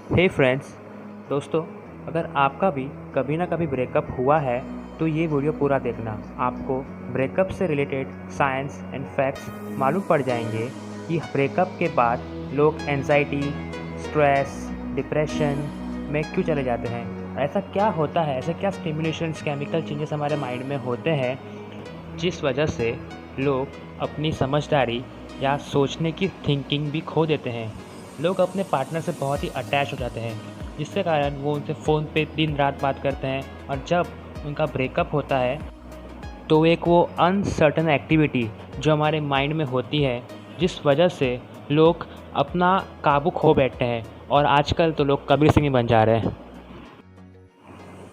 हे friends, दोस्तों, अगर आपका भी कभी ना कभी ब्रेकअप हुआ है तो ये वीडियो पूरा देखना। आपको ब्रेकअप से रिलेटेड साइंस एंड फैक्ट्स मालूम पड़ जाएंगे कि ब्रेकअप के बाद लोग एंजाइटी, स्ट्रेस, डिप्रेशन में क्यों चले जाते हैं। ऐसा क्या होता है, ऐसे क्या स्टिमुलेशंस, केमिकल चेंजेस हमारे माइंड में होते हैं जिस वजह से लोग अपनी समझदारी या सोचने की थिंकिंग भी खो देते हैं। लोग अपने पार्टनर से बहुत ही अटैच हो जाते हैं, जिसके कारण वो उनसे फ़ोन पे दिन रात बात करते हैं, और जब उनका ब्रेकअप होता है तो एक वो अनसर्टन एक्टिविटी जो हमारे माइंड में होती है, जिस वजह से लोग अपना काबू खो बैठते हैं, और आजकल तो लोग कबीर सिंह ही बन जा रहे हैं।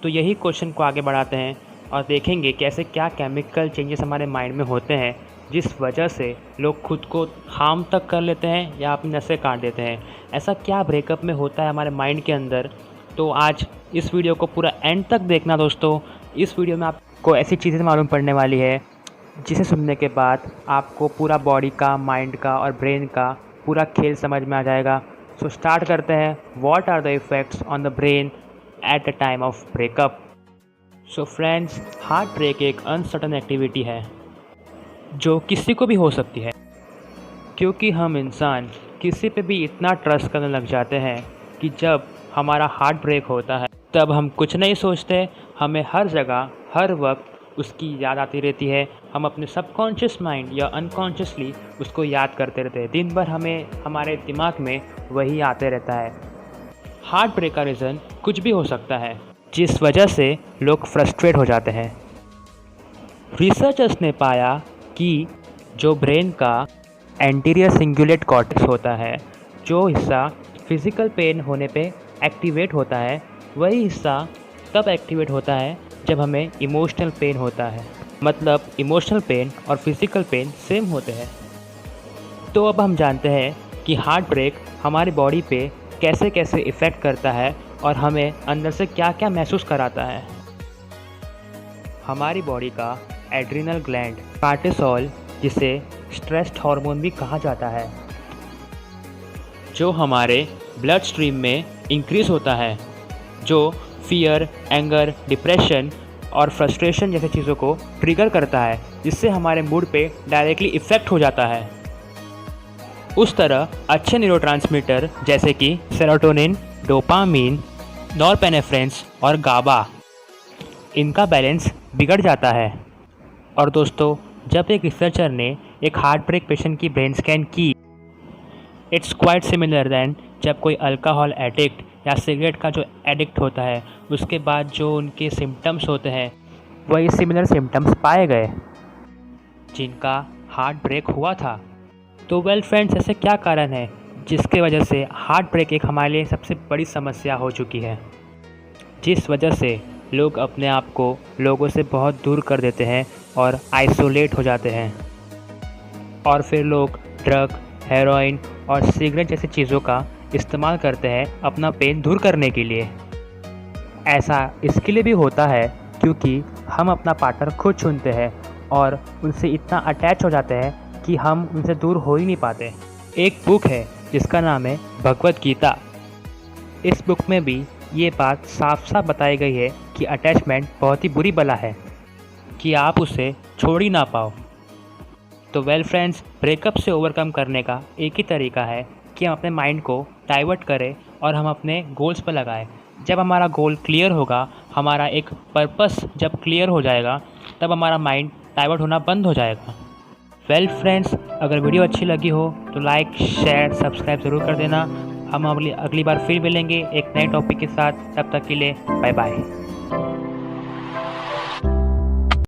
तो यही क्वेश्चन को आगे बढ़ाते हैं और देखेंगे कि ऐसे क्या केमिकल चेंजेस हमारे माइंड में होते हैं जिस वजह से लोग खुद को हार्म तक कर लेते हैं या अपनी नसें काट देते हैं। ऐसा क्या ब्रेकअप में होता है हमारे माइंड के अंदर। तो आज इस वीडियो को पूरा एंड तक देखना दोस्तों। इस वीडियो में आपको ऐसी चीज़ें मालूम पड़ने वाली है जिसे सुनने के बाद आपको पूरा बॉडी का, माइंड का और ब्रेन का पूरा खेल समझ में आ जाएगा। सो स्टार्ट करते हैं। What are the effects on the brain at the time of breakup. So friends, heart break एक अनसर्टन एक्टिविटी है जो किसी को भी हो सकती है, क्योंकि हम इंसान किसी पे भी इतना ट्रस्ट करने लग जाते हैं कि जब हमारा हार्ट ब्रेक होता है तब हम कुछ नहीं सोचते, हमें हर जगह हर वक्त उसकी याद आती रहती है। हम अपने सबकॉन्शियस माइंड या अनकॉन्शियसली उसको याद करते रहते हैं। दिन भर हमें हमारे दिमाग में वही आते रहता है। हार्ट ब्रेक का रीज़न कुछ भी हो सकता है जिस वजह से लोग फ्रस्ट्रेट हो जाते हैं। रिसर्चर्स ने पाया कि जो ब्रेन का एंटीरियर सिंगुलेट कॉर्टेक्स होता है, जो हिस्सा फिज़िकल पेन होने पे एक्टिवेट होता है, वही हिस्सा तब एक्टिवेट होता है जब हमें इमोशनल पेन होता है। मतलब इमोशनल पेन और फिज़िकल पेन सेम होते हैं। तो अब हम जानते हैं कि हार्ट ब्रेक हमारी बॉडी पे कैसे कैसे इफ़ेक्ट करता है और हमें अंदर से क्या क्या महसूस कराता है। हमारी बॉडी का एड्रिनल ग्लैंड कार्टिसोल, जिसे स्ट्रेस हार्मोन भी कहा जाता है, जो हमारे ब्लड स्ट्रीम में इंक्रीज़ होता है, जो फियर, एंगर, डिप्रेशन और फ्रस्ट्रेशन जैसे चीज़ों को ट्रिगर करता है, जिससे हमारे मूड पे डायरेक्टली इफ़ेक्ट हो जाता है। उस तरह अच्छे न्यूरोट्रांसमीटर जैसे कि सेरोटोनिन, डोपामीन, नॉरपेनेफ्रेंस और गाबा, इनका बैलेंस बिगड़ जाता है। और दोस्तों, जब एक रिसर्चर ने एक हार्ट ब्रेक पेशेंट की ब्रेन स्कैन की, इट्स क्वाइट सिमिलर दैन जब कोई अल्कोहल एडिक्ट या सिगरेट का जो एडिक्ट होता है उसके बाद जो उनके सिम्टम्स होते हैं, वही सिमिलर सिम्टम्स पाए गए जिनका हार्ट ब्रेक हुआ था। तो वेल फ्रेंड्स, ऐसे क्या कारण है जिसके वजह से हार्ट ब्रेक एक हमारे लिए सबसे बड़ी समस्या हो चुकी है, जिस वजह से लोग अपने आप को लोगों से बहुत दूर कर देते हैं और आइसोलेट हो जाते हैं, और फिर लोग ड्रग, हेरोइन और सिगरेट जैसी चीज़ों का इस्तेमाल करते हैं अपना पेन दूर करने के लिए। ऐसा इसके लिए भी होता है क्योंकि हम अपना पार्टनर खुद चुनते हैं और उनसे इतना अटैच हो जाते हैं कि हम उनसे दूर हो ही नहीं पाते। एक बुक है जिसका नाम है भगवद गीता। इस बुक में भी ये बात साफ साफ बताई गई है कि अटैचमेंट बहुत ही बुरी बला है, कि आप उसे छोड़ ही ना पाओ। तो वेल फ्रेंड्स, ब्रेकअप से ओवरकम करने का एक ही तरीका है कि हम अपने माइंड को डाइवर्ट करें और हम अपने गोल्स पर लगाएं। जब हमारा गोल क्लियर होगा, हमारा एक पर्पस जब क्लियर हो जाएगा, तब हमारा माइंड डाइवर्ट होना बंद हो जाएगा। वेल फ्रेंड्स, अगर वीडियो अच्छी लगी हो तो लाइक, शेयर, सब्सक्राइब ज़रूर कर देना। हम अगली बार फिर मिलेंगे एक नए टॉपिक के साथ। तब तक के लिए बाय बाय।